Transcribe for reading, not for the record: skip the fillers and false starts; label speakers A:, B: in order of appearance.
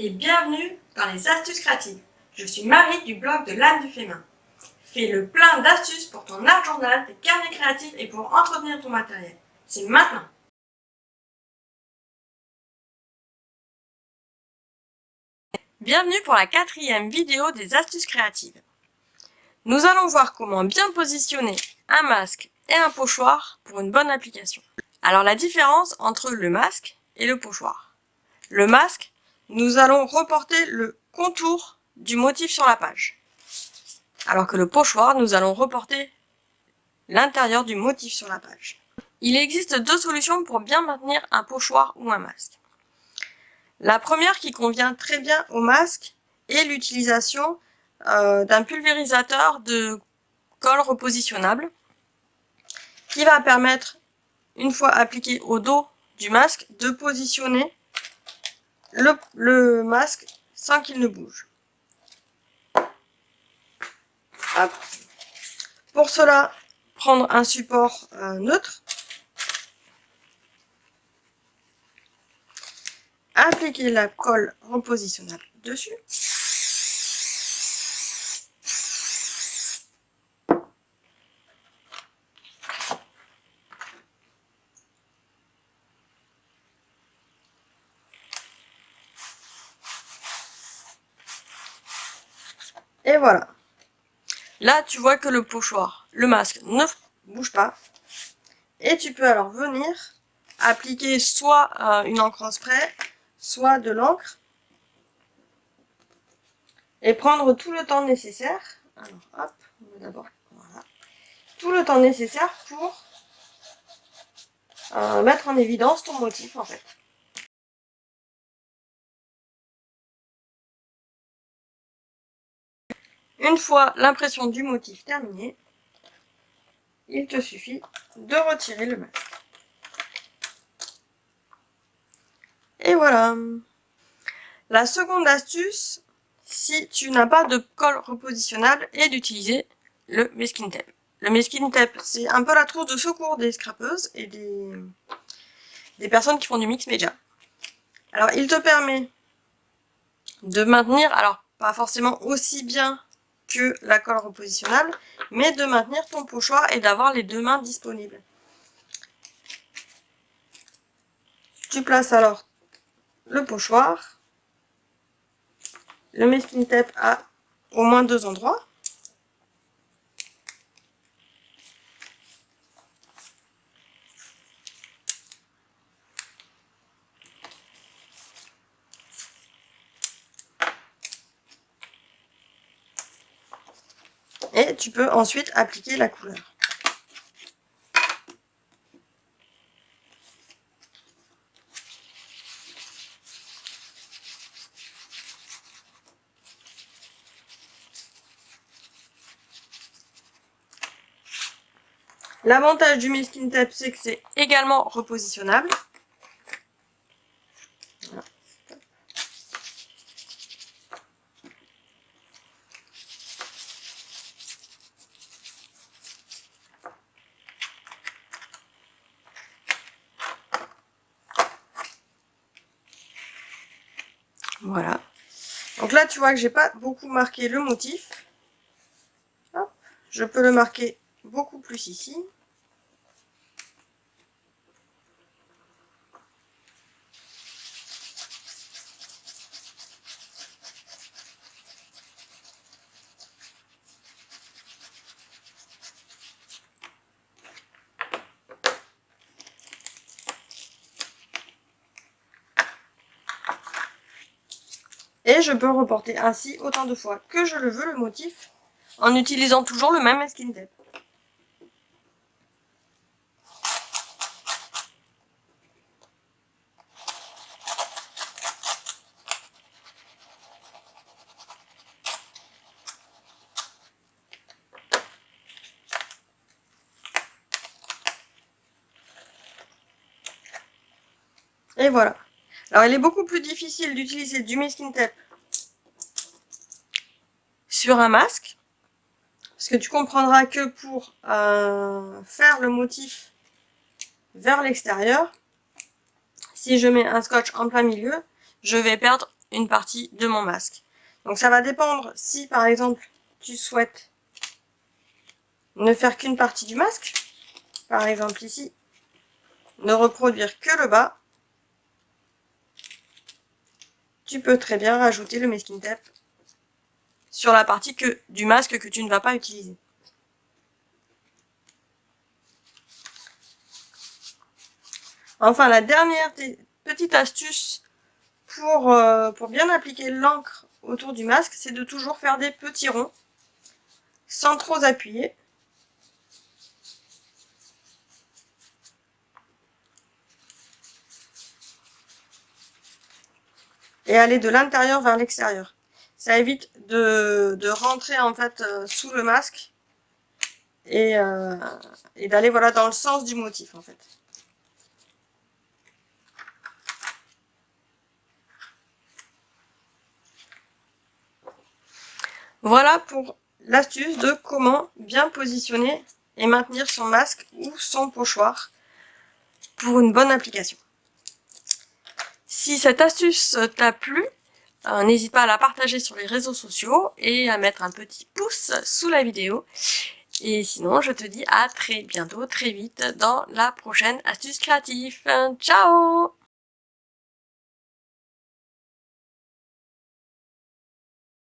A: et bienvenue dans les astuces créatives. Je suis Marie du blog de l'âme du féminin. Fais le plein d'astuces pour ton art journal, tes carnets créatifs et pour entretenir ton matériel. C'est maintenant. Bienvenue pour la 4e vidéo des astuces créatives. Nous allons voir comment bien positionner un masque et un pochoir pour une bonne application. Alors la différence entre le masque et le pochoir. Le masque, nous allons reporter le contour du motif sur la page. Alors que le pochoir, nous allons reporter l'intérieur du motif sur la page. Il existe deux solutions pour bien maintenir un pochoir ou un masque. La première qui convient très bien au masque est l'utilisation d'un pulvérisateur de colle repositionnable qui va permettre, une fois appliqué au dos du masque, de positionner le masque sans qu'il ne bouge. Hop. Pour cela, prendre un support neutre, appliquer la colle repositionnable dessus, et voilà. Là, tu vois que le pochoir, le masque ne bouge pas. Et tu peux alors venir appliquer soit une encre en spray, soit de l'encre. Et prendre tout le temps nécessaire. Alors, hop, on va d'abord, voilà. Tout le temps nécessaire pour mettre en évidence ton motif, en fait. Une fois l'impression du motif terminée, il te suffit de retirer le masque. Et voilà. La seconde astuce, si tu n'as pas de colle repositionnable, est d'utiliser le masking tape. Le masking tape, c'est un peu la trousse de secours des scrapeuses et des personnes qui font du mix média. Alors, il te permet de maintenir, alors pas forcément aussi bien que la colle repositionnable, mais de maintenir ton pochoir et d'avoir les deux mains disponibles. Tu places alors le pochoir, le masking tape à au moins 2 endroits. Et tu peux ensuite appliquer la couleur. L'avantage du masking tape, c'est que c'est également repositionnable. Voilà. Voilà. Donc là, tu vois que j'ai pas beaucoup marqué le motif. Hop. Je peux le marquer beaucoup plus ici. Et je peux reporter ainsi autant de fois que je le veux le motif, en utilisant toujours le même masking tape. Et voilà. Alors il est beaucoup plus difficile d'utiliser du masking tape sur un masque, parce que tu comprendras que pour faire le motif vers l'extérieur, si je mets un scotch en plein milieu, je vais perdre une partie de mon masque. Donc ça va dépendre si par exemple tu souhaites ne faire qu'une partie du masque, par exemple ici, ne reproduire que le bas, tu peux très bien rajouter le masking tape sur la partie du masque que tu ne vas pas utiliser. Enfin, la dernière petite astuce pour bien appliquer l'encre autour du masque, c'est de toujours faire des petits ronds, sans trop appuyer. Et aller de l'intérieur vers l'extérieur. Ça évite de rentrer en fait sous le masque et d'aller voilà dans le sens du motif en fait. Voilà pour l'astuce de comment bien positionner et maintenir son masque ou son pochoir pour une bonne application. Si cette astuce t'a plu, n'hésite pas à la partager sur les réseaux sociaux et à mettre un petit pouce sous la vidéo. Et sinon, je te dis à très bientôt, très vite, dans la prochaine astuce créative. Ciao!